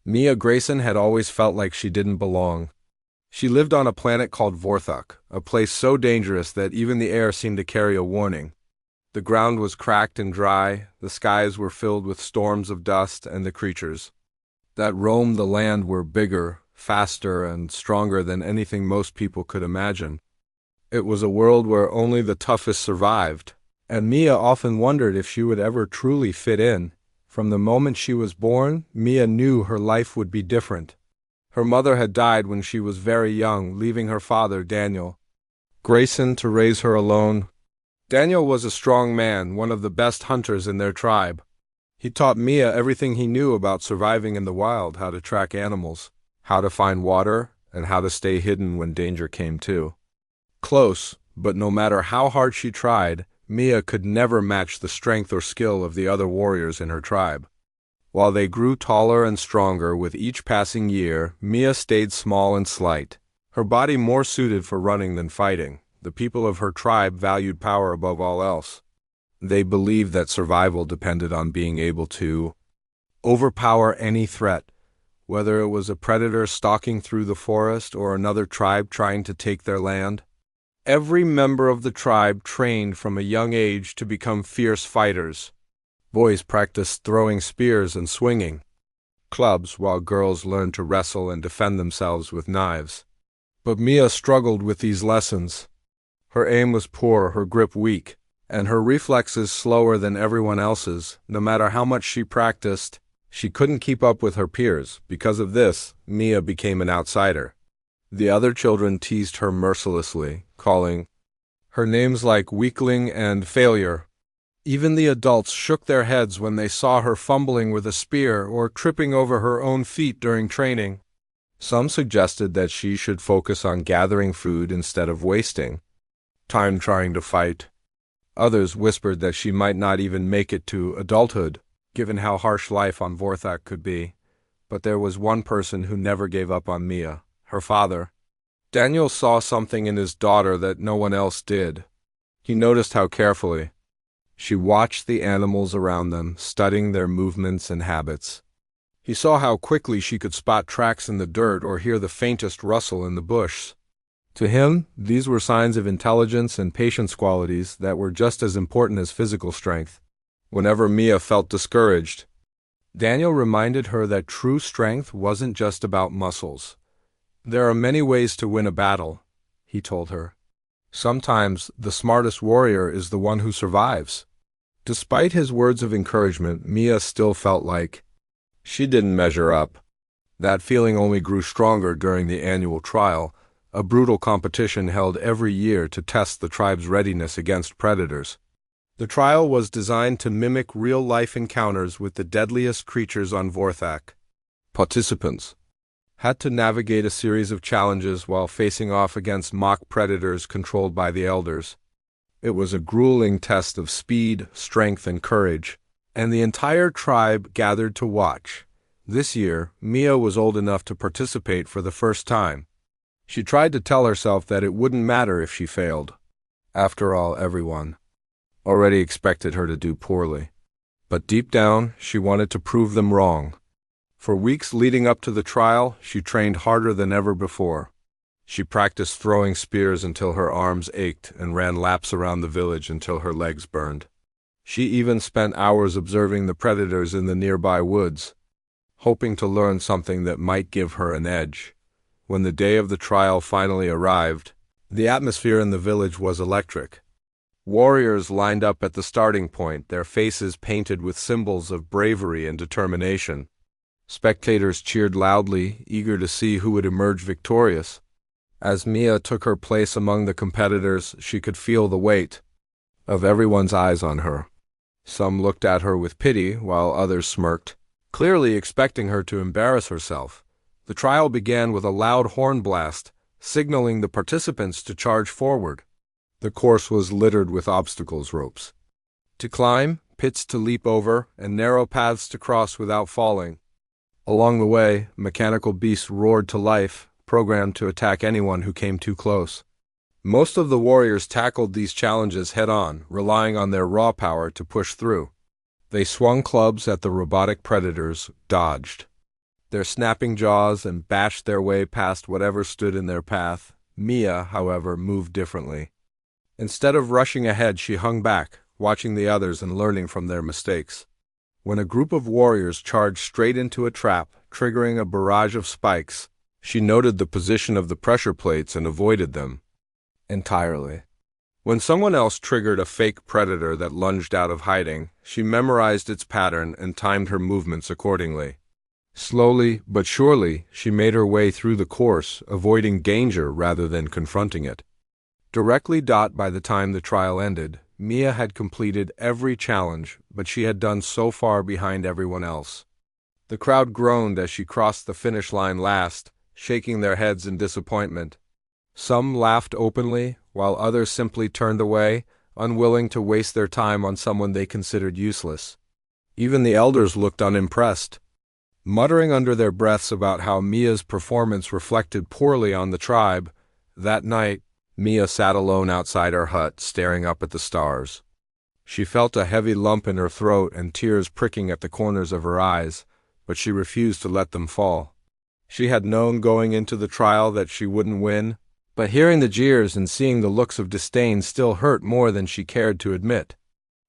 Mia Grayson had always felt like she didn't belong. She lived on a planet called Vorthok, a place so dangerous that even the air seemed to carry a warning. The ground was cracked and dry, the skies were filled with storms of dust, and the creatures that roamed the land were bigger, faster, and stronger than anything most people could imagine. It was a world where only the toughest survived, and Mia often wondered if she would ever truly fit in. From the moment she was born, Mia knew her life would be different. Her mother had died when she was very young, leaving her father, Daniel Grayson, to raise her alone. Daniel was a strong man, one of the best hunters in their tribe. He taught Mia everything he knew about surviving in the wild, how to track animals, how to find water, and how to stay hidden when danger came too. Close, but no matter how hard she tried, Mia could never match the strength or skill of the other warriors in her tribe. While they grew taller and stronger with each passing year, Mia stayed small and slight, her body more suited for running than fighting. The people of her tribe valued power above all else. They believed that survival depended on being able to overpower any threat, whether it was a predator stalking through the forest or another tribe trying to take their land. Every member of the tribe trained from a young age to become fierce fighters. Boys practiced throwing spears and swinging clubs, while girls learned to wrestle and defend themselves with knives. But Mia struggled with these lessons. Her aim was poor, her grip weak, and her reflexes slower than everyone else's. No matter how much she practiced, she couldn't keep up with her peers. Because of this, Mia became an outsider. The other children teased her mercilessly, calling her names like weakling and failure. Even the adults shook their heads when they saw her fumbling with a spear or tripping over her own feet during training. Some suggested that she should focus on gathering food instead of wasting time trying to fight. Others whispered that she might not even make it to adulthood, given how harsh life on Vorthok could be. But there was one person who never gave up on Mia, her father. Daniel saw something in his daughter that no one else did. He noticed how carefully she watched the animals around them, studying their movements and habits. He saw how quickly she could spot tracks in the dirt or hear the faintest rustle in the bush. To him, these were signs of intelligence and patience, qualities that were just as important as physical strength. Whenever Mia felt discouraged, Daniel reminded her that true strength wasn't just about muscles. There are many ways to win a battle, he told her. Sometimes the smartest warrior is the one who survives. Despite his words of encouragement, Mia still felt like she didn't measure up. That feeling only grew stronger during the annual trial, a brutal competition held every year to test the tribe's readiness against predators. The trial was designed to mimic real-life encounters with the deadliest creatures on Vorthok. Participants had to navigate a series of challenges while facing off against mock predators controlled by the elders. It was a grueling test of speed, strength, and courage, and the entire tribe gathered to watch. This year, Mia was old enough to participate for the first time. She tried to tell herself that it wouldn't matter if she failed. After all, everyone already expected her to do poorly. But deep down, she wanted to prove them wrong. For weeks leading up to the trial, she trained harder than ever before. She practiced throwing spears until her arms ached and ran laps around the village until her legs burned. She even spent hours observing the predators in the nearby woods, hoping to learn something that might give her an edge. When the day of the trial finally arrived, the atmosphere in the village was electric. Warriors lined up at the starting point, their faces painted with symbols of bravery and determination. Spectators cheered loudly, eager to see who would emerge victorious. As Mia took her place among the competitors, she could feel the weight of everyone's eyes on her. Some looked at her with pity, while others smirked, clearly expecting her to embarrass herself. The trial began with a loud horn blast, signaling the participants to charge forward. The course was littered with obstacles, ropes to climb, pits to leap over, and narrow paths to cross without falling. Along the way, mechanical beasts roared to life, programmed to attack anyone who came too close. Most of the warriors tackled these challenges head-on, relying on their raw power to push through. They swung clubs at the robotic predators, dodged their snapping jaws and bashed their way past whatever stood in their path. Mia, however, moved differently. Instead of rushing ahead, she hung back, watching the others and learning from their mistakes. When a group of warriors charged straight into a trap, triggering a barrage of spikes, she noted the position of the pressure plates and avoided them entirely. When someone else triggered a fake predator that lunged out of hiding, she memorized its pattern and timed her movements accordingly. Slowly but surely, she made her way through the course, avoiding danger rather than confronting it. Directly by the time the trial ended, Mia had completed every challenge, but she had done so far behind everyone else. The crowd groaned as she crossed the finish line last, shaking their heads in disappointment. Some laughed openly, while others simply turned away, unwilling to waste their time on someone they considered useless. Even the elders looked unimpressed, muttering under their breaths about how Mia's performance reflected poorly on the tribe. That night, Mia sat alone outside her hut, staring up at the stars. She felt a heavy lump in her throat and tears pricking at the corners of her eyes, but she refused to let them fall. She had known going into the trial that she wouldn't win, but hearing the jeers and seeing the looks of disdain still hurt more than she cared to admit.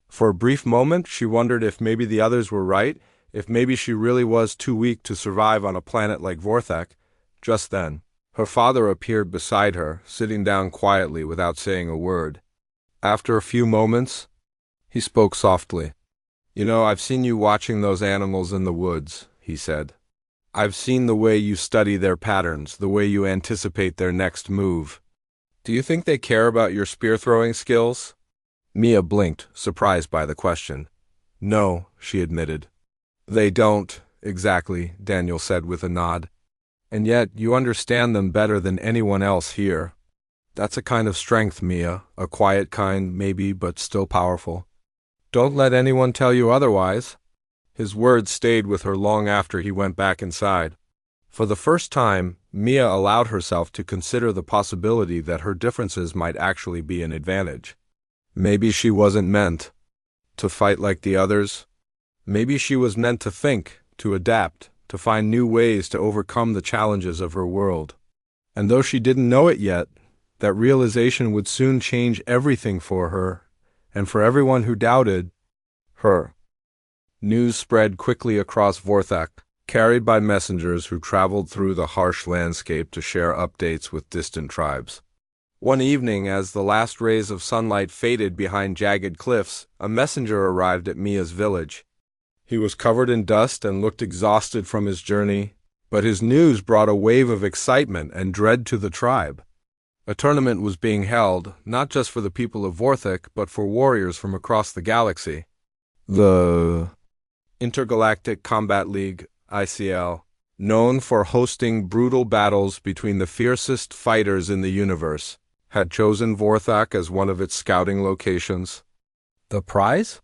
For a brief moment, she wondered if maybe the others were right, if maybe she really was too weak to survive on a planet like Vorthak. Just then, her father appeared beside her, sitting down quietly without saying a word. After a few moments, he spoke softly. "You know, I've seen you watching those animals in the woods," he said. "I've seen the way you study their patterns, the way you anticipate their next move. Do you think they care about your spear-throwing skills?" Mia blinked, surprised by the question. "No," she admitted. "They don't, exactly," Daniel said with a nod. "And yet you understand them better than anyone else here. That's a kind of strength, Mia, a quiet kind, maybe, but still powerful. Don't let anyone tell you otherwise." His words stayed with her long after he went back inside. For the first time, Mia allowed herself to consider the possibility that her differences might actually be an advantage. Maybe she wasn't meant to fight like the others. Maybe she was meant to think, to adapt, to find new ways to overcome the challenges of her world. And though she didn't know it yet, that realization would soon change everything for her, and for everyone who doubted her. News spread quickly across Vorthak, carried by messengers who traveled through the harsh landscape to share updates with distant tribes. One evening, as the last rays of sunlight faded behind jagged cliffs, a messenger arrived at Mia's village. He was covered in dust and looked exhausted from his journey, but his news brought a wave of excitement and dread to the tribe. A tournament was being held, not just for the people of Vorthak, but for warriors from across the galaxy. The Intergalactic Combat League, ICL, known for hosting brutal battles between the fiercest fighters in the universe, had chosen Vorthak as one of its scouting locations. The prize?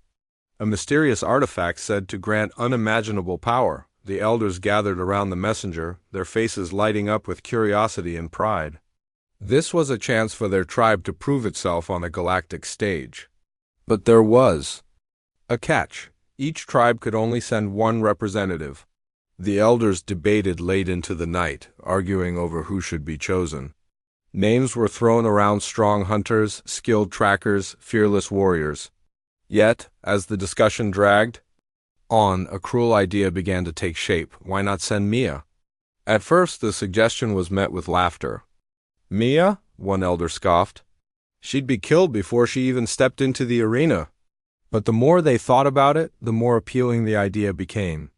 A mysterious artifact said to grant unimaginable power. The elders gathered around the messenger, their faces lighting up with curiosity and pride. This was a chance for their tribe to prove itself on a galactic stage. But there was a catch. Each tribe could only send one representative. The elders debated late into the night, arguing over who should be chosen. Names were thrown around: strong hunters, skilled trackers, fearless warriors. Yet, as the discussion dragged on, a cruel idea began to take shape. Why not send Mia? At first, the suggestion was met with laughter. "Mia?" one elder scoffed. "She'd be killed before she even stepped into the arena." But the more they thought about it, the more appealing the idea became.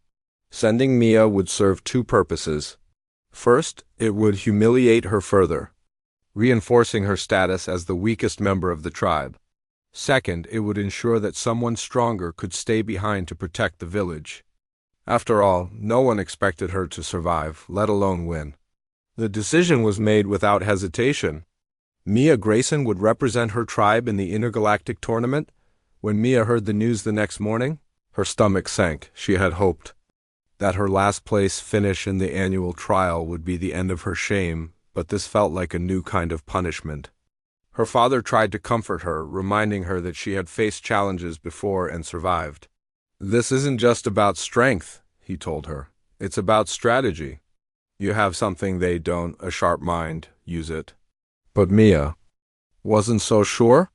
Sending Mia would serve two purposes. First, it would humiliate her further, reinforcing her status as the weakest member of the tribe. Second, it would ensure that someone stronger could stay behind to protect the village. After all, no one expected her to survive, let alone win. The decision was made without hesitation. Mia Grayson would represent her tribe in the intergalactic tournament. When Mia heard the news the next morning, her stomach sank. She had hoped that her last place finish in the annual trial would be the end of her shame, but this felt like a new kind of punishment. Her father tried to comfort her, reminding her that she had faced challenges before and survived. "This isn't just about strength," he told her. It's about strategy. You have something they don't, a sharp mind, use it. But Mia wasn't so sure.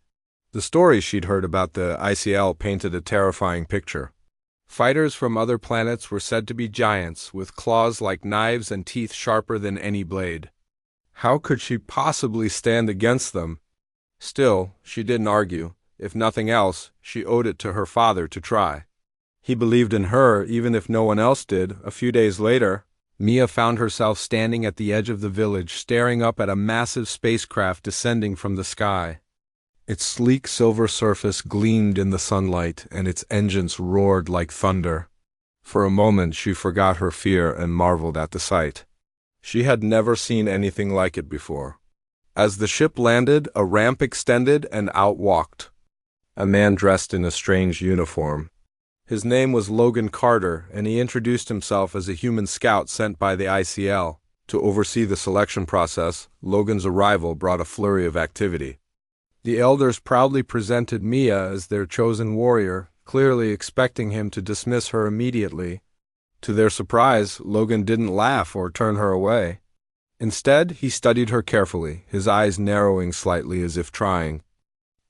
The stories she'd heard about the ICL painted a terrifying picture. Fighters from other planets were said to be giants, with claws like knives and teeth sharper than any blade. How could she possibly stand against them? Still, she didn't argue. If nothing else, she owed it to her father to try. He believed in her, even if no one else did. A few days later, Mia found herself standing at the edge of the village, staring up at a massive spacecraft descending from the sky. Its sleek silver surface gleamed in the sunlight, and its engines roared like thunder. For a moment she forgot her fear and marveled at the sight. She had never seen anything like it before. As the ship landed, a ramp extended and out walked a man dressed in a strange uniform. His name was Logan Carter, and he introduced himself as a human scout sent by the ICL. To oversee the selection process, Logan's arrival brought a flurry of activity. The elders proudly presented Mia as their chosen warrior, clearly expecting him to dismiss her immediately. To their surprise, Logan didn't laugh or turn her away. Instead, he studied her carefully, his eyes narrowing slightly as if trying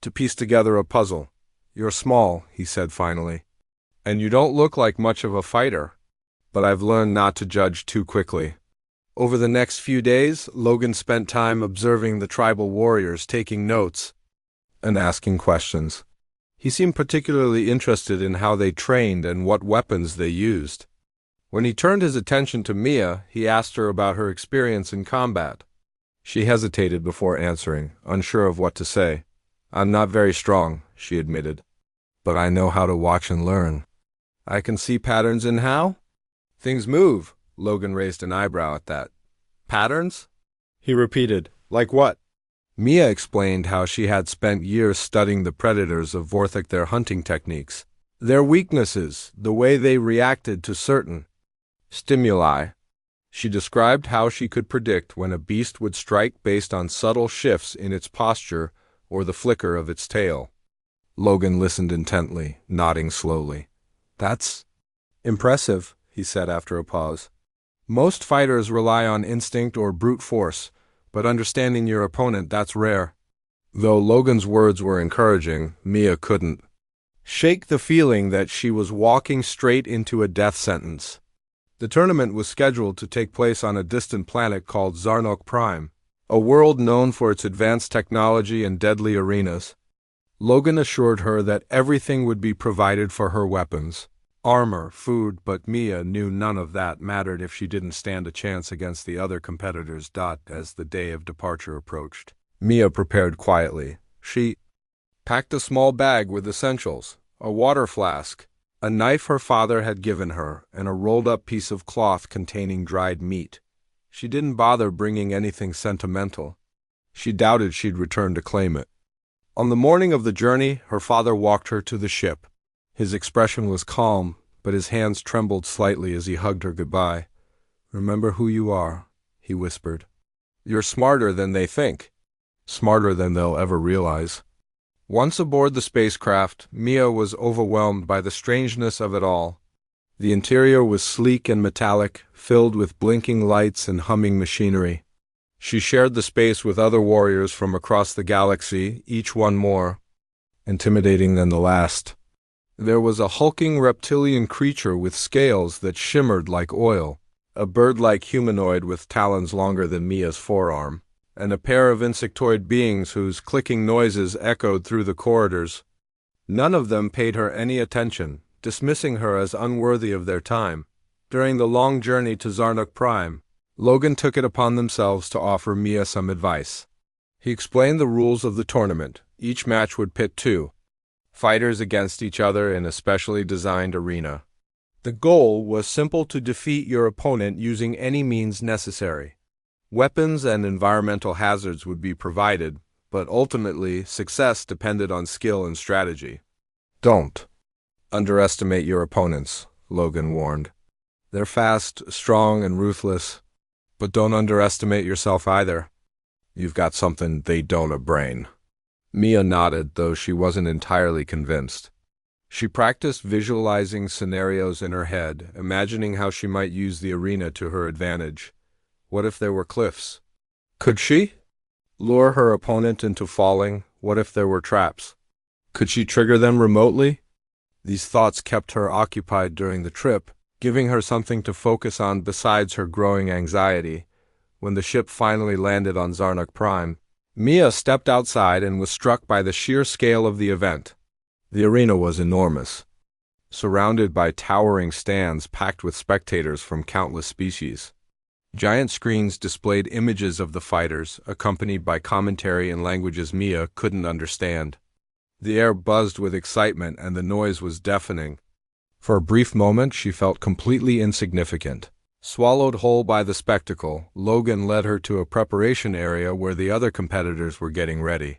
to piece together a puzzle. "You're small," he said finally, "and you don't look like much of a fighter, but I've learned not to judge too quickly." Over the next few days, Logan spent time observing the tribal warriors, taking notes and asking questions. He seemed particularly interested in how they trained and what weapons they used. When he turned his attention to Mia, he asked her about her experience in combat. She hesitated before answering, unsure of what to say. "I'm not very strong," she admitted, "but I know how to watch and learn. I can see patterns in how things move." Logan raised an eyebrow at that. "Patterns?" he repeated. "Like what?" Mia explained how she had spent years studying the predators of Vorthok, their hunting techniques, their weaknesses, the way they reacted to certain stimuli. She described how she could predict when a beast would strike based on subtle shifts in its posture or the flicker of its tail. Logan listened intently, nodding slowly. "That's impressive," he said after a pause. "Most fighters rely on instinct or brute force, but understanding your opponent, that's rare." Though Logan's words were encouraging, Mia couldn't shake the feeling that she was walking straight into a death sentence. The tournament was scheduled to take place on a distant planet called Zarnok Prime, a world known for its advanced technology and deadly arenas. Logan assured her that everything would be provided for her weapons, armor, food, but Mia knew none of that mattered if she didn't stand a chance against the other competitors. As the day of departure approached, Mia prepared quietly. She packed a small bag with essentials, a water flask, a knife her father had given her, and a rolled-up piece of cloth containing dried meat. She didn't bother bringing anything sentimental. She doubted she'd return to claim it. On the morning of the journey, her father walked her to the ship. His expression was calm, but his hands trembled slightly as he hugged her goodbye. "Remember who you are," he whispered. "You're smarter than they think, smarter than they'll ever realize." Once aboard the spacecraft, Mia was overwhelmed by the strangeness of it all. The interior was sleek and metallic, filled with blinking lights and humming machinery. She shared the space with other warriors from across the galaxy, each one more intimidating than the last. There was a hulking reptilian creature with scales that shimmered like oil, a bird-like humanoid with talons longer than Mia's forearm, and a pair of insectoid beings whose clicking noises echoed through the corridors. None of them paid her any attention, dismissing her as unworthy of their time. During the long journey to Zarnok Prime, Logan took it upon themselves to offer Mia some advice. He explained the rules of the tournament. Each match would pit two fighters against each other in a specially designed arena. The goal was simple: to defeat your opponent using any means necessary. Weapons and environmental hazards would be provided, but ultimately success depended on skill and strategy. "Don't underestimate your opponents," Logan warned. "They're fast, strong, and ruthless, but don't underestimate yourself either. You've got something they don't, a brain." Mia nodded, though she wasn't entirely convinced. She practiced visualizing scenarios in her head, imagining how she might use the arena to her advantage. What if there were cliffs? Could she lure her opponent into falling? What if there were traps? Could she trigger them remotely? These thoughts kept her occupied during the trip, giving her something to focus on besides her growing anxiety. When the ship finally landed on Zarnuk Prime, Mia stepped outside and was struck by the sheer scale of the event. The arena was enormous, surrounded by towering stands packed with spectators from countless species. Giant screens displayed images of the fighters, accompanied by commentary in languages Mia couldn't understand. The air buzzed with excitement and the noise was deafening. For a brief moment, she felt completely insignificant. Swallowed whole by the spectacle, Logan led her to a preparation area where the other competitors were getting ready.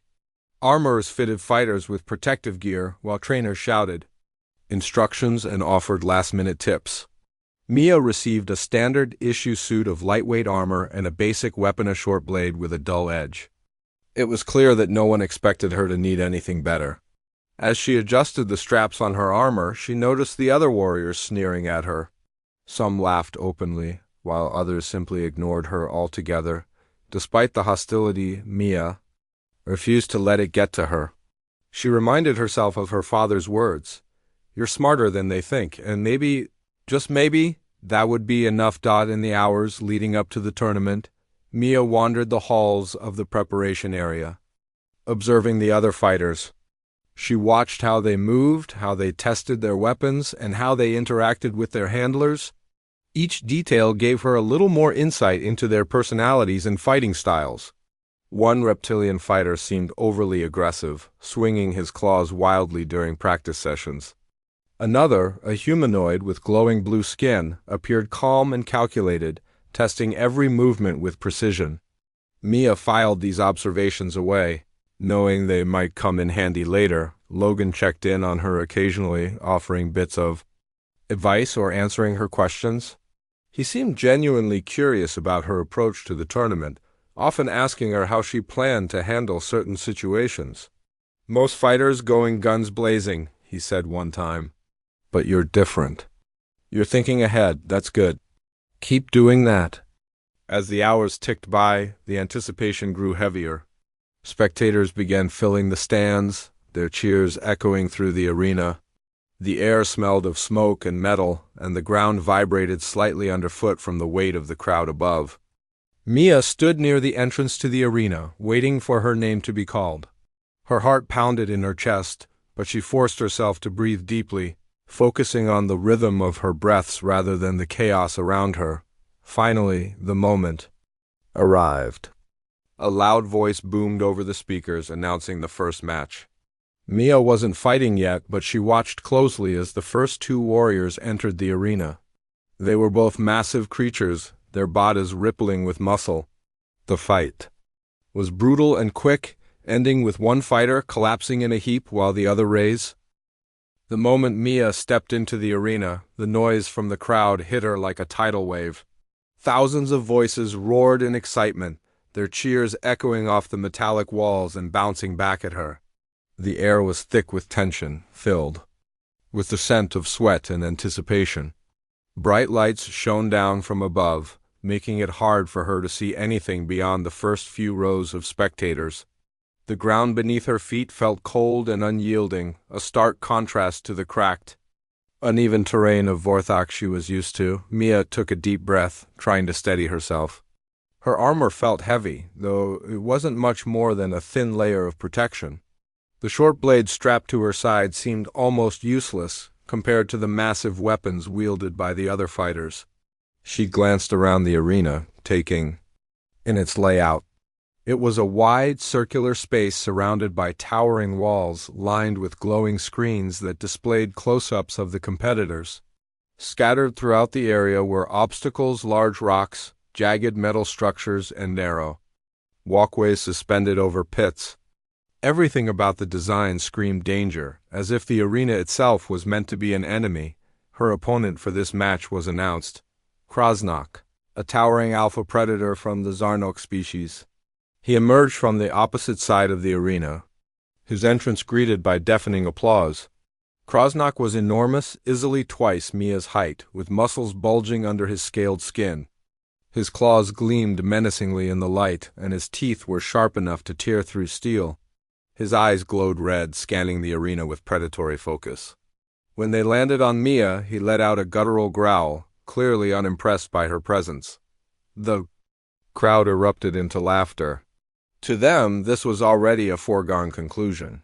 Armorers fitted fighters with protective gear, while trainers shouted instructions and offered last-minute tips. Mia received a standard-issue suit of lightweight armor and a basic weapon, a short blade with a dull edge. It was clear that no one expected her to need anything better. As she adjusted the straps on her armor, she noticed the other warriors sneering at her. Some laughed openly, while others simply ignored her altogether. Despite the hostility, Mia refused to let it get to her. She reminded herself of her father's words. You're smarter than they think, and maybe, just maybe, that would be enough. In the hours leading up to the tournament, Mia wandered the halls of the preparation area, observing the other fighters. She watched how they moved, how they tested their weapons, and how they interacted with their handlers. Each detail gave her a little more insight into their personalities and fighting styles. One reptilian fighter seemed overly aggressive, swinging his claws wildly during practice sessions. Another, a humanoid with glowing blue skin, appeared calm and calculated, testing every movement with precision. Mia filed these observations away, knowing they might come in handy later. Logan checked in on her occasionally, offering bits of advice or answering her questions. He seemed genuinely curious about her approach to the tournament, often asking her how she planned to handle certain situations. Most fighters going guns blazing, he said one time. But you're different. You're thinking ahead, that's good. Keep doing that. As the hours ticked by, the anticipation grew heavier. Spectators began filling the stands, their cheers echoing through the arena. The air smelled of smoke and metal, and the ground vibrated slightly underfoot from the weight of the crowd above. Mia stood near the entrance to the arena, waiting for her name to be called. Her heart pounded in her chest, but she forced herself to breathe deeply, focusing on the rhythm of her breaths rather than the chaos around her. Finally, the moment arrived. A loud voice boomed over the speakers, announcing the first match. Mia wasn't fighting yet, but she watched closely as the first two warriors entered the arena. They were both massive creatures, their bodies rippling with muscle. The fight was brutal and quick, ending with one fighter collapsing in a heap while the other raised. The moment Mia stepped into the arena, the noise from the crowd hit her like a tidal wave. Thousands of voices roared in excitement, their cheers echoing off the metallic walls and bouncing back at her. The air was thick with tension, filled with the scent of sweat and anticipation. Bright lights shone down from above, making it hard for her to see anything beyond the first few rows of spectators. The ground beneath her feet felt cold and unyielding, a stark contrast to the cracked, uneven terrain of Vorthok she was used to. Mia took a deep breath, trying to steady herself. Her armor felt heavy, though it wasn't much more than a thin layer of protection. The short blade strapped to her side seemed almost useless compared to the massive weapons wielded by the other fighters. She glanced around the arena, taking in its layout. It was a wide, circular space surrounded by towering walls lined with glowing screens that displayed close-ups of the competitors. Scattered throughout the area were obstacles, large rocks, jagged metal structures, and narrow walkways suspended over pits. Everything about the design screamed danger, as if the arena itself was meant to be an enemy. Her opponent for this match was announced. Krasnok, a towering alpha predator from the Zarnok species. He emerged from the opposite side of the arena, his entrance greeted by deafening applause. Krosnock was enormous, easily twice Mia's height, with muscles bulging under his scaled skin. His claws gleamed menacingly in the light, and his teeth were sharp enough to tear through steel. His eyes glowed red, scanning the arena with predatory focus. When they landed on Mia, he let out a guttural growl, clearly unimpressed by her presence. The crowd erupted into laughter. To them, this was already a foregone conclusion.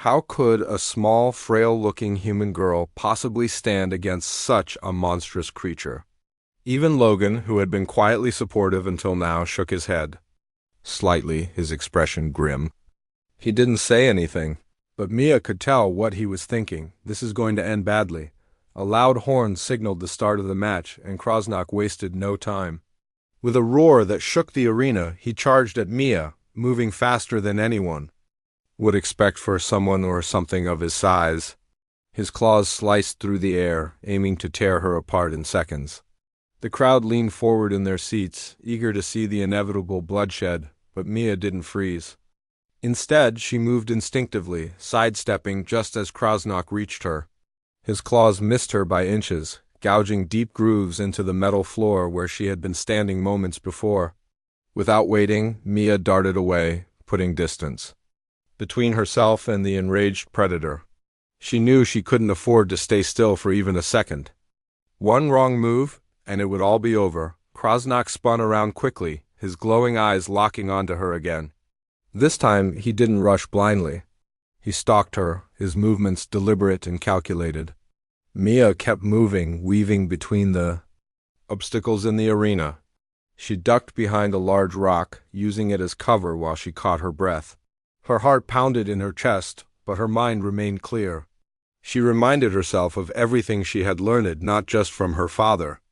How could a small, frail-looking human girl possibly stand against such a monstrous creature? Even Logan, who had been quietly supportive until now, shook his head. Slightly, his expression grim. He didn't say anything, but Mia could tell what he was thinking. This is going to end badly. A loud horn signaled the start of the match, and Krosnock wasted no time. With a roar that shook the arena, he charged at Mia, moving faster than anyone would expect for someone or something of his size. His claws sliced through the air, aiming to tear her apart in seconds. The crowd leaned forward in their seats, eager to see the inevitable bloodshed, but Mia didn't freeze. Instead, she moved instinctively, sidestepping just as Krosnock reached her. His claws missed her by inches, gouging deep grooves into the metal floor where she had been standing moments before. Without waiting, Mia darted away, putting distance between herself and the enraged predator. She knew she couldn't afford to stay still for even a second. One wrong move, and it would all be over. Krosnock spun around quickly, his glowing eyes locking onto her again. This time, he didn't rush blindly. He stalked her, his movements deliberate and calculated. Mia kept moving, weaving between the obstacles in the arena. She ducked behind a large rock, using it as cover while she caught her breath. Her heart pounded in her chest, but her mind remained clear. She reminded herself of everything she had learned, not just from her father,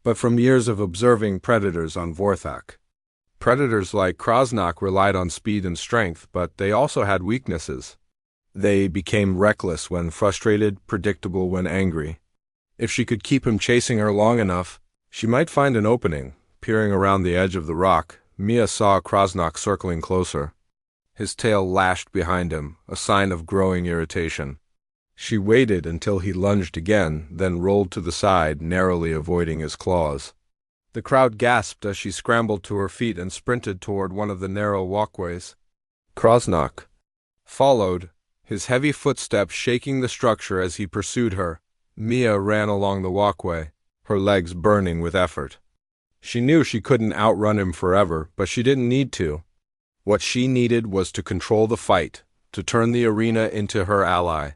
but from years of observing predators on Vorthak. Predators like Krosnock relied on speed and strength, but they also had weaknesses. They became reckless when frustrated, predictable when angry. If she could keep him chasing her long enough, she might find an opening. Peering around the edge of the rock, Mia saw Krosnock circling closer. His tail lashed behind him, a sign of growing irritation. She waited until he lunged again, then rolled to the side, narrowly avoiding his claws. The crowd gasped as she scrambled to her feet and sprinted toward one of the narrow walkways. Krosnock followed, his heavy footsteps shaking the structure as he pursued her. Mia ran along the walkway, her legs burning with effort. She knew she couldn't outrun him forever, but she didn't need to. What she needed was to control the fight, to turn the arena into her ally.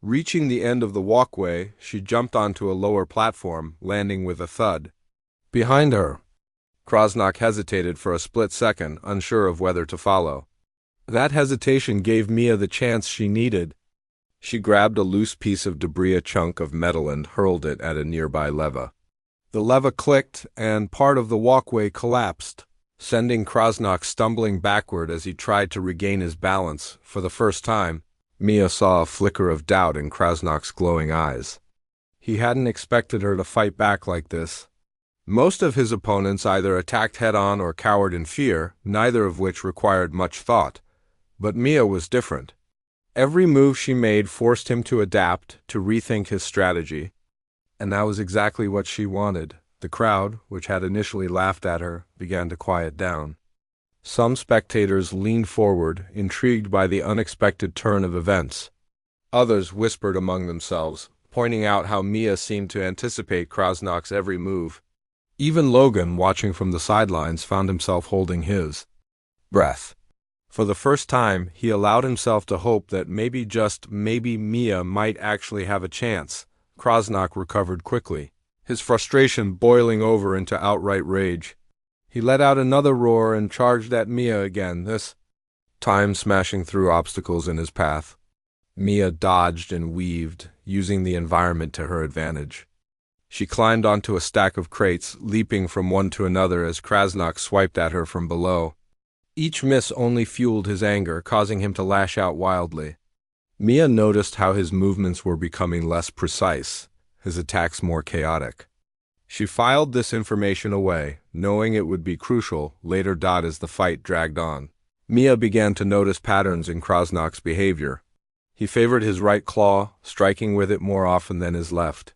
Reaching the end of the walkway, she jumped onto a lower platform, landing with a thud. Behind her, Krosnock hesitated for a split second, unsure of whether to follow. That hesitation gave Mia the chance she needed. She grabbed a loose piece of debris, a chunk of metal, and hurled it at a nearby leva. The leva clicked, and part of the walkway collapsed, sending Krosnock stumbling backward as he tried to regain his balance. For the first time, Mia saw a flicker of doubt in Krosnock's glowing eyes. He hadn't expected her to fight back like this. Most of his opponents either attacked head-on or cowered in fear, neither of which required much thought. But Mia was different. Every move she made forced him to adapt, to rethink his strategy. And that was exactly what she wanted. The crowd, which had initially laughed at her, began to quiet down. Some spectators leaned forward, intrigued by the unexpected turn of events. Others whispered among themselves, pointing out how Mia seemed to anticipate Krosnock's every move. Even Logan, watching from the sidelines, found himself holding his breath. For the first time, he allowed himself to hope that maybe, just maybe, Mia might actually have a chance. Krosnock recovered quickly, his frustration boiling over into outright rage. He let out another roar and charged at Mia again, this time smashing through obstacles in his path. Mia dodged and weaved, using the environment to her advantage. She climbed onto a stack of crates, leaping from one to another as Krosnock swiped at her from below. Each miss only fueled his anger, causing him to lash out wildly. Mia noticed how his movements were becoming less precise, his attacks more chaotic. She filed this information away, knowing it would be crucial later as the fight dragged on. Mia began to notice patterns in Krosnock's behavior. He favored his right claw, striking with it more often than his left.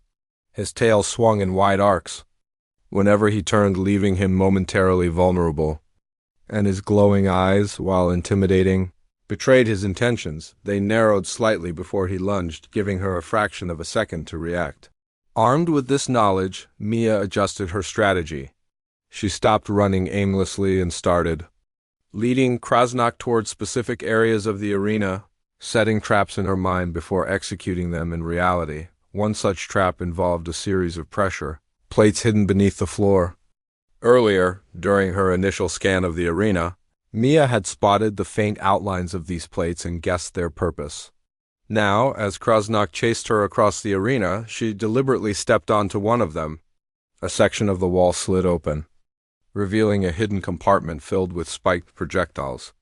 His tail swung in wide arcs whenever he turned, leaving him momentarily vulnerable. And his glowing eyes, while intimidating, betrayed his intentions. They narrowed slightly before he lunged, giving her a fraction of a second to react. Armed with this knowledge, Mia adjusted her strategy. She stopped running aimlessly and started leading Krasnok toward specific areas of the arena, setting traps in her mind before executing them in reality. One such trap involved a series of pressure plates hidden beneath the floor. Earlier, during her initial scan of the arena, Mia had spotted the faint outlines of these plates and guessed their purpose. Now, as Krasnok chased her across the arena, she deliberately stepped onto one of them. A section of the wall slid open, revealing a hidden compartment filled with spiked projectiles.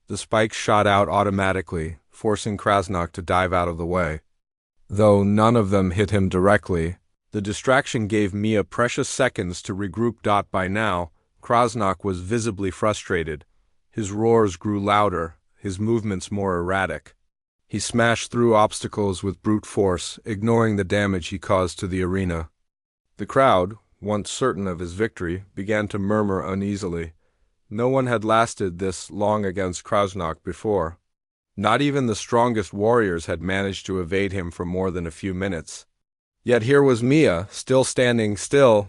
The spikes shot out automatically, forcing Krasnok to dive out of the way. Though none of them hit him directly, the distraction gave Mia precious seconds to regroup. By now, Krasnok was visibly frustrated. His roars grew louder, his movements more erratic. He smashed through obstacles with brute force, ignoring the damage he caused to the arena. The crowd, once certain of his victory, began to murmur uneasily. No one had lasted this long against Krasnok before. Not even the strongest warriors had managed to evade him for more than a few minutes. Yet here was Mia, still standing still,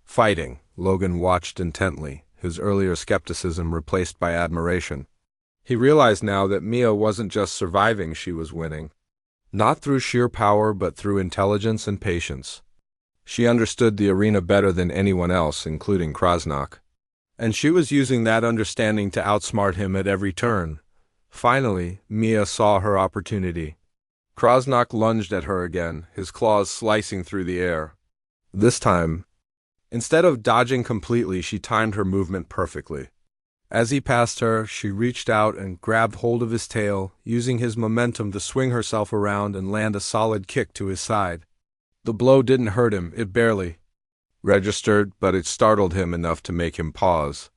fighting. Logan watched intently, his earlier skepticism replaced by admiration. He realized now that Mia wasn't just surviving, she was winning. Not through sheer power, but through intelligence and patience. She understood the arena better than anyone else, including Krasnok. And she was using that understanding to outsmart him at every turn. Finally, Mia saw her opportunity. Krasnok lunged at her again, his claws slicing through the air. This time, instead of dodging completely, she timed her movement perfectly. As he passed her, she reached out and grabbed hold of his tail, using his momentum to swing herself around and land a solid kick to his side. The blow didn't hurt him, it barely registered, but it startled him enough to make him pause.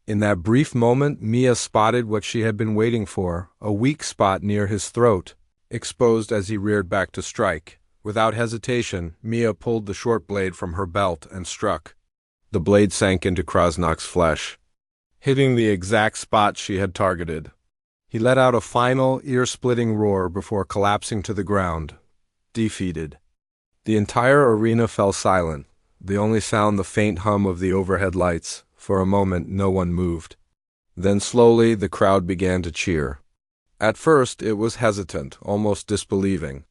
In that brief moment, Mia spotted what she had been waiting for, a weak spot near his throat, exposed as he reared back to strike. Without hesitation, Mia pulled the short blade from her belt and struck. The blade sank into Krasnok's flesh, hitting the exact spot she had targeted. He let out a final, ear-splitting roar before collapsing to the ground, defeated. The entire arena fell silent, the only sound the faint hum of the overhead lights. For a moment, no one moved. Then slowly, the crowd began to cheer. At first, it was hesitant, almost disbelieving.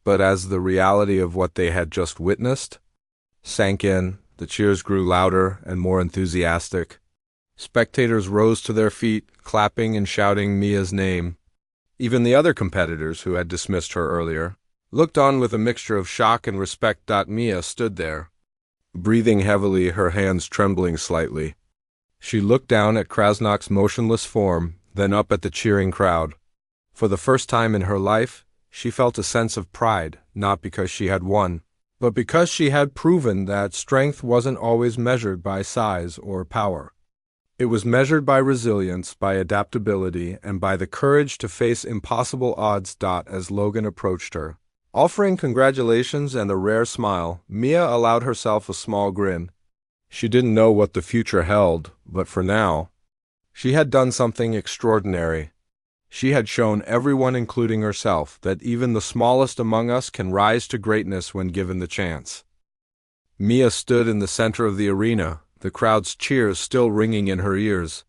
But as the reality of what they had just witnessed sank in, the cheers grew louder and more enthusiastic. Spectators rose to their feet, clapping and shouting Mia's name. Even the other competitors, who had dismissed her earlier, looked on with a mixture of shock and respect. Mia stood there, breathing heavily, her hands trembling slightly. She looked down at Krasnok's motionless form, then up at the cheering crowd. For the first time in her life, she felt a sense of pride, not because she had won, but because she had proven that strength wasn't always measured by size or power. It was measured by resilience, by adaptability, and by the courage to face impossible odds. As Logan approached her, offering congratulations and a rare smile, Mia allowed herself a small grin. She didn't know what the future held, but for now, she had done something extraordinary. She had shown everyone, including herself, that even the smallest among us can rise to greatness when given the chance. Mia stood in the center of the arena, the crowd's cheers still ringing in her ears.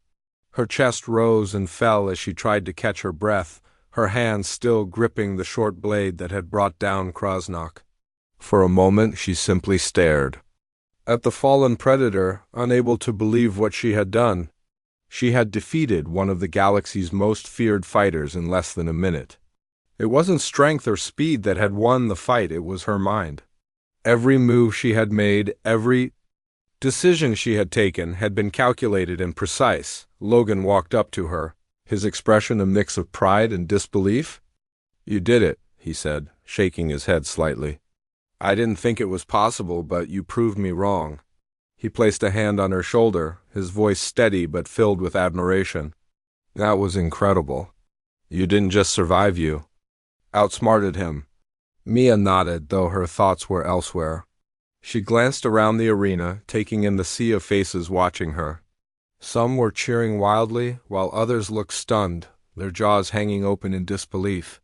Her chest rose and fell as she tried to catch her breath, her hands still gripping the short blade that had brought down Krasnok. For a moment, she simply stared at the fallen predator, unable to believe what she had done. She had defeated one of the galaxy's most feared fighters in less than a minute. It wasn't strength or speed that had won the fight, it was her mind. Every move she had made, every decision she had taken had been calculated and precise. Logan walked up to her, his expression a mix of pride and disbelief. "You did it," he said, shaking his head slightly. "I didn't think it was possible, but you proved me wrong." He placed a hand on her shoulder, his voice steady but filled with admiration. "That was incredible. You didn't just survive, outsmarted him. Mia nodded, though her thoughts were elsewhere. She glanced around the arena, taking in the sea of faces watching her. Some were cheering wildly, while others looked stunned, their jaws hanging open in disbelief.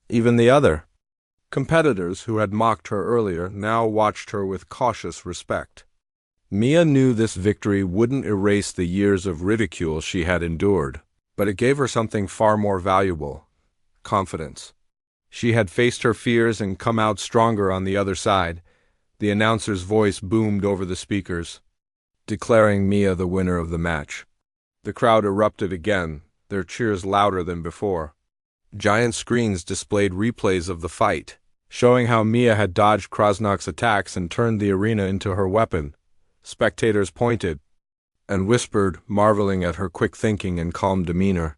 Even the other competitors who had mocked her earlier now watched her with cautious respect. Mia knew this victory wouldn't erase the years of ridicule she had endured, but it gave her something far more valuable: confidence. She had faced her fears and come out stronger on the other side. The announcer's voice boomed over the speakers, declaring Mia the winner of the match. The crowd erupted again, their cheers louder than before. Giant screens displayed replays of the fight, showing how Mia had dodged Krasnok's attacks and turned the arena into her weapon. Spectators pointed and whispered, marveling at her quick thinking and calm demeanor.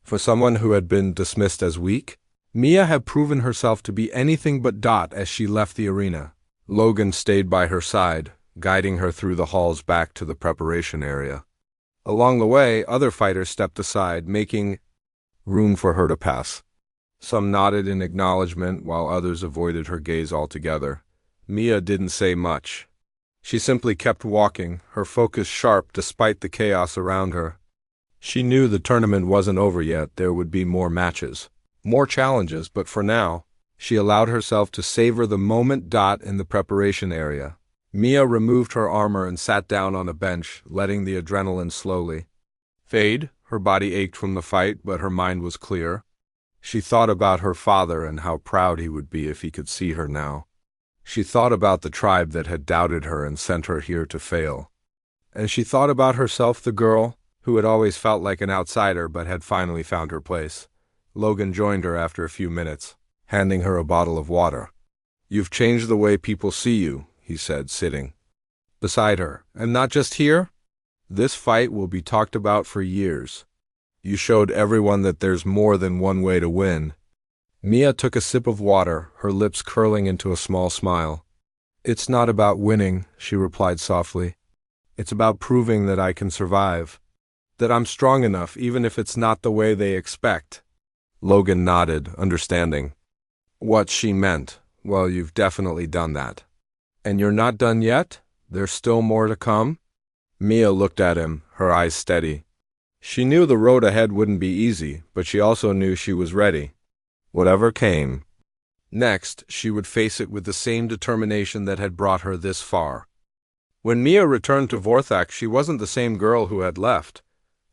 For someone who had been dismissed as weak, Mia had proven herself to be anything but Dot as she left the arena. Logan stayed by her side, guiding her through the halls back to the preparation area. Along the way, other fighters stepped aside, making room for her to pass. Some nodded in acknowledgement, while others avoided her gaze altogether. Mia didn't say much. She simply kept walking, her focus sharp despite the chaos around her. She knew the tournament wasn't over yet. There would be more matches, more challenges, but for now, she allowed herself to savor the moment. Dot in the preparation area. Mia removed her armor and sat down on a bench, letting the adrenaline slowly fade. Her body ached from the fight, but her mind was clear. She thought about her father and how proud he would be if he could see her now. She thought about the tribe that had doubted her and sent her here to fail. And she thought about herself, the girl who had always felt like an outsider but had finally found her place. Logan joined her after a few minutes, handing her a bottle of water. "You've changed the way people see you," he said, sitting beside her. "And not just here. This fight will be talked about for years. You showed everyone that there's more than one way to win." Mia took a sip of water, her lips curling into a small smile. "It's not about winning," she replied softly. "It's about proving that I can survive, that I'm strong enough even if it's not the way they expect." Logan nodded, understanding what she meant. "Well, you've definitely done that. And you're not done yet? There's still more to come?" Mia looked at him, her eyes steady. She knew the road ahead wouldn't be easy, but she also knew she was ready. Whatever came next, she would face it with the same determination that had brought her this far. When Mia returned to Vorthak, she wasn't the same girl who had left.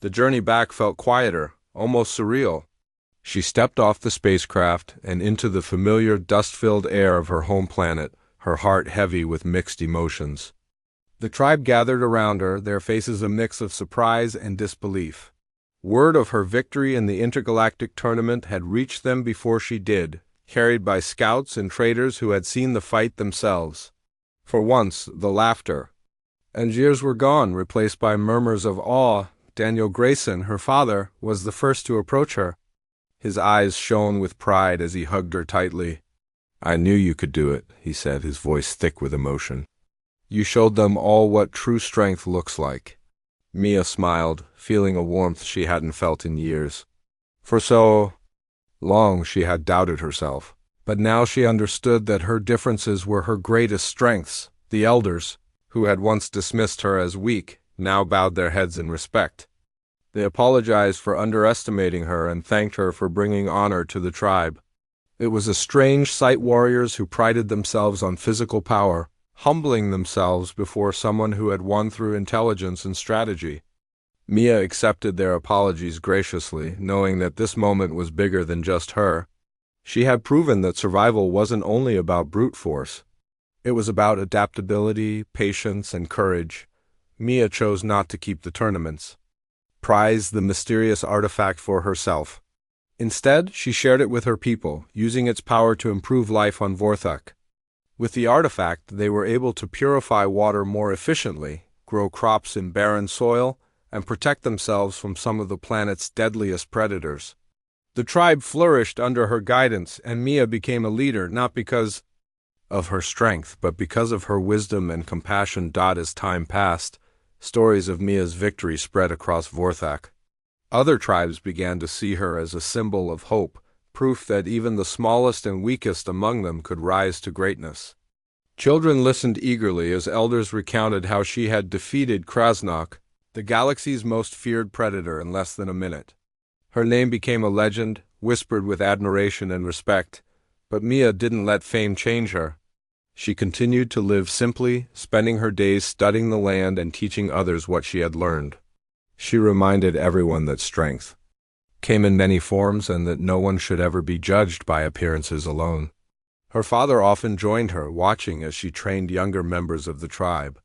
The journey back felt quieter, almost surreal. She stepped off the spacecraft and into the familiar dust-filled air of her home planet, her heart heavy with mixed emotions. The tribe gathered around her, their faces a mix of surprise and disbelief. Word of her victory in the intergalactic tournament had reached them before she did, carried by scouts and traders who had seen the fight themselves. For once, the laughter and jeers were gone, replaced by murmurs of awe. Daniel Grayson, her father, was the first to approach her. His eyes shone with pride as he hugged her tightly. "I knew you could do it," he said, his voice thick with emotion. "You showed them all what true strength looks like." Mia smiled, feeling a warmth she hadn't felt in years. For so long she had doubted herself, but now she understood that her differences were her greatest strengths. The elders, who had once dismissed her as weak, now bowed their heads in respect. They apologized for underestimating her and thanked her for bringing honor to the tribe. It was a strange sight: warriors who prided themselves on physical power, humbling themselves before someone who had won through intelligence and strategy. Mia accepted their apologies graciously, knowing that this moment was bigger than just her. She had proven that survival wasn't only about brute force. It was about adaptability, patience, and courage. Mia chose not to keep the tournaments, prize the mysterious artifact for herself. Instead, she shared it with her people, using its power to improve life on Vorthak. With the artifact, they were able to purify water more efficiently, grow crops in barren soil, and protect themselves from some of the planet's deadliest predators. The tribe flourished under her guidance, and Mia became a leader not because of her strength, but because of her wisdom and compassion. As time passed, stories of Mia's victory spread across Vorthak. Other tribes began to see her as a symbol of hope, proof that even the smallest and weakest among them could rise to greatness. Children listened eagerly as elders recounted how she had defeated Krasnok, the galaxy's most feared predator, in less than a minute. Her name became a legend, whispered with admiration and respect, but Mia didn't let fame change her. She continued to live simply, spending her days studying the land and teaching others what she had learned. She reminded everyone that strength came in many forms and that no one should ever be judged by appearances alone. Her father often joined her, watching as she trained younger members of the tribe.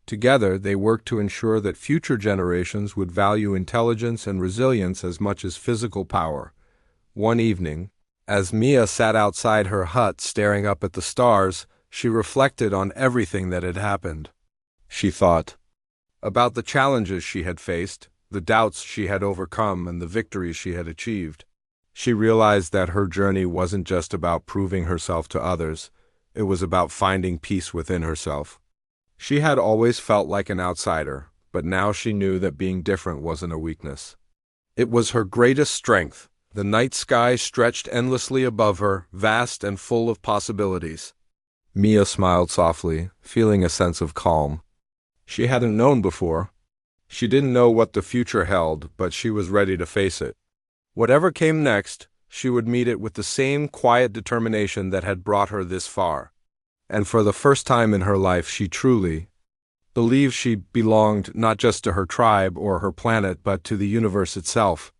Together, they worked to ensure that future generations would value intelligence and resilience as much as physical power. One evening, as Mia sat outside her hut staring up at the stars, she reflected on everything that had happened. She thought about the challenges she had faced, the doubts she had overcome, and the victories she had achieved. She realized that her journey wasn't just about proving herself to others, it was about finding peace within herself. She had always felt like an outsider, but now she knew that being different wasn't a weakness. It was her greatest strength. The night sky stretched endlessly above her, vast and full of possibilities. Mia smiled softly, feeling a sense of calm. She hadn't known before. She didn't know what the future held, but she was ready to face it. Whatever came next, she would meet it with the same quiet determination that had brought her this far. And for the first time in her life, she truly believed she belonged not just to her tribe or her planet, but to the universe itself.